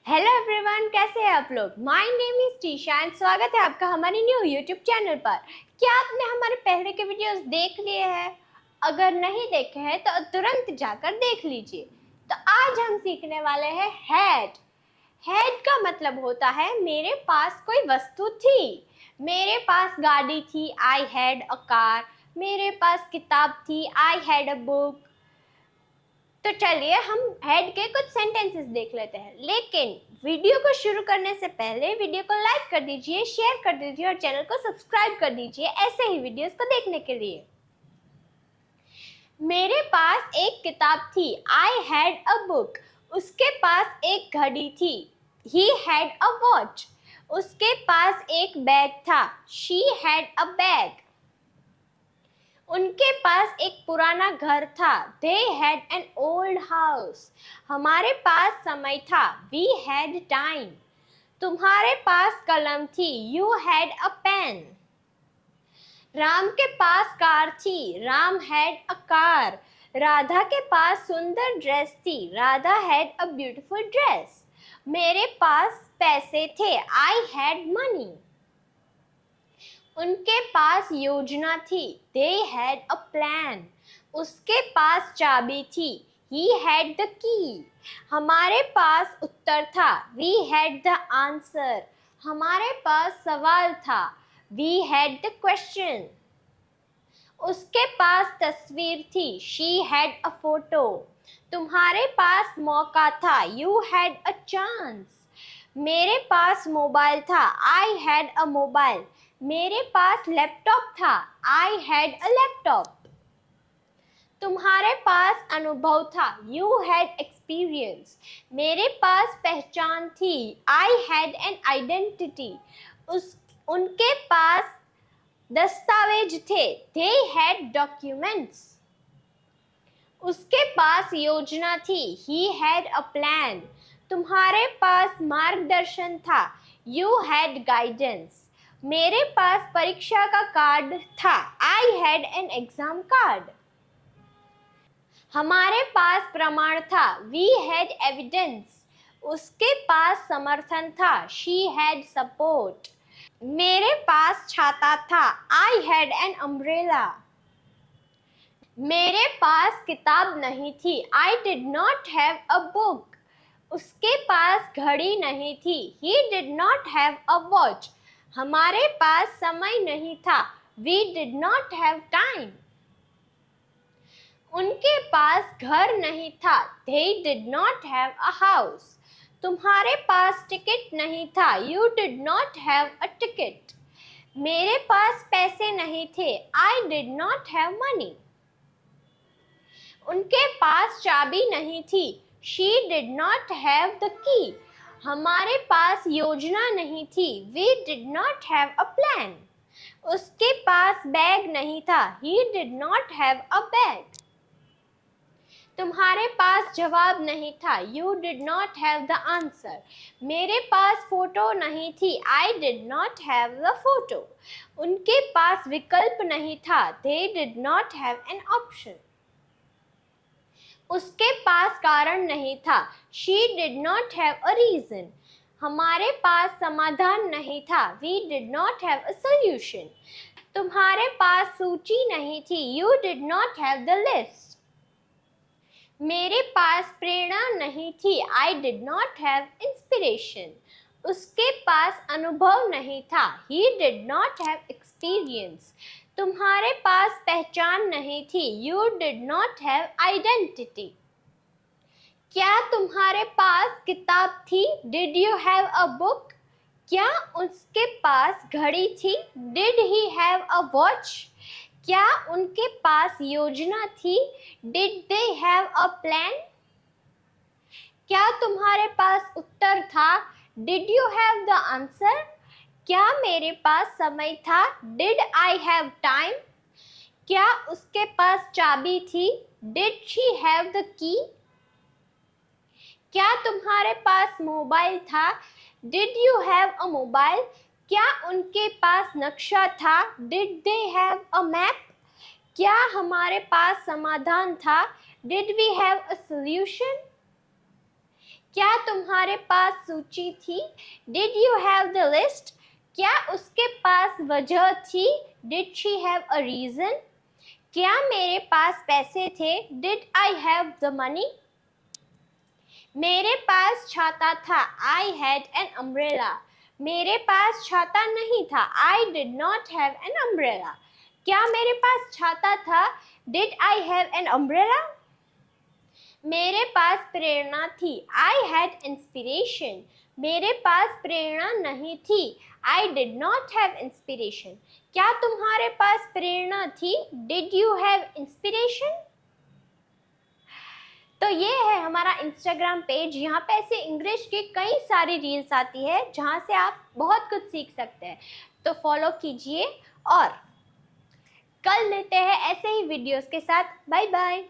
Hello everyone, कैसे हैं आप लोग। My name is Trisha and स्वागत है आपका हमारे न्यू यूट्यूब चैनल पर। क्या आपने हमारे पहले के वीडियोस देख लिए हैं? अगर नहीं देखे हैं तो तुरंत जाकर देख लीजिए। तो आज हम सीखने वाले हैं हेड। हेड का मतलब होता है मेरे पास कोई वस्तु थी। मेरे पास गाड़ी थी, आई हैड अ कार। मेरे पास किताब थी, आई हैड अ बुक। तो चलिए हम हेड के कुछ सेंटेंसेस देख लेते हैं, लेकिन वीडियो को शुरू करने से पहले वीडियो को लाइक कर दीजिए, शेयर कर दीजिए और चैनल को सब्सक्राइब कर दीजिए ऐसे ही वीडियोस को देखने के लिए। मेरे पास एक किताब थी, आई हैड अ बुक। उसके पास एक घड़ी थी, ही हैड अ वॉच। उसके पास एक बैग था, शी हैड अ बैग। उनके पास एक पुराना घर था, they had an old house। हमारे पास समय था, we had time। तुम्हारे पास कलम थी, you had a pen। Ram के पास कार थी, Ram had a car। Radha के पास सुंदर ड्रेस थी, Radha had a beautiful dress। मेरे पास पैसे थे, I had money। उनके पास योजना थी, they had a plan। उसके पास चाबी थी, he had the key। हमारे पास उत्तर था, we had the answer। हमारे पास सवाल था, we had the question। उसके पास तस्वीर थी, she had a photo। तुम्हारे पास मौका था, you had a chance। मेरे पास मोबाइल था, I had a mobile। मेरे पास लैपटॉप था, I had a laptop। तुम्हारे पास अनुभव था, you had experience। मेरे पास पहचान थी, I had an identity। उनके पास दस्तावेज थे, they had documents। उसके पास योजना थी, he had a plan। तुम्हारे पास मार्गदर्शन था, you had guidance। मेरे पास परीक्षा का कार्ड था, I had an exam card। हमारे पास प्रमाण था, we had evidence। उसके पास समर्थन था, she had support। मेरे पास छाता था, I had an umbrella। मेरे पास किताब नहीं थी, I did not have a book। उसके पास घड़ी नहीं थी, he did not have a watch। हमारे पास समय नहीं था, we did not have time। उनके पास घर नहीं था, they did not have a house। तुम्हारे पास टिकट नहीं था, you did not have a ticket। मेरे पास पैसे नहीं थे, I did not have money। उनके पास चाबी नहीं थी, she did not have the key। हमारे पास योजना नहीं थी, we did not have a plan। उसके पास बैग नहीं था, he did not have a bag। तुम्हारे पास जवाब नहीं था, you did not have the answer। मेरे पास फोटो नहीं थी, I did not have the photo। उनके पास विकल्प नहीं था, they did not have an option। उसके पास कारण नहीं था, she did not have a reason। हमारे पास समाधान नहीं था, we did not have a solution। तुम्हारे पास सूची नहीं थी, you did not have the list। मेरे पास प्रेरणा नहीं थी, I did not have inspiration। उसके पास अनुभव नहीं था, he did not have experience। तुम्हारे पास पहचान नहीं थी, you did not have identity। क्या तुम्हारे पास किताब थी, did you have a book? क्या उसके पास घड़ी थी, did he have a watch? क्या उनके पास योजना थी, did they have a plan? क्या तुम्हारे पास उत्तर था, did you have the answer? क्या मेरे पास समय था, did I have time? क्या उसके पास चाबी थी, did she have the key? क्या तुम्हारे पास मोबाइल था, did you have a mobile? क्या उनके पास नक्शा था, did they have a map? क्या हमारे पास समाधान था, did we have a solution? क्या तुम्हारे पास सूची थी? Did you have the list? क्या उसके पास वजह थी? Did she have a reason? क्या मेरे पास पैसे थे? Did I have the money? मेरे पास छाता था। I had an umbrella. मेरे पास छाता नहीं था। I did not have an umbrella. क्या मेरे पास छाता था? Did I have an umbrella? मेरे पास प्रेरणा थी। I had inspiration. मेरे पास प्रेरणा नहीं थी। I did not have inspiration. क्या तुम्हारे पास प्रेरणा थी? Did you have inspiration? तो ये है हमारा इंस्टाग्राम पेज। यहाँ पे ऐसे इंग्लिश की कई सारी रील्स आती है जहाँ से आप बहुत कुछ सीख सकते हैं, तो फॉलो कीजिए और कल मिलते हैं ऐसे ही वीडियोस के साथ। Bye bye.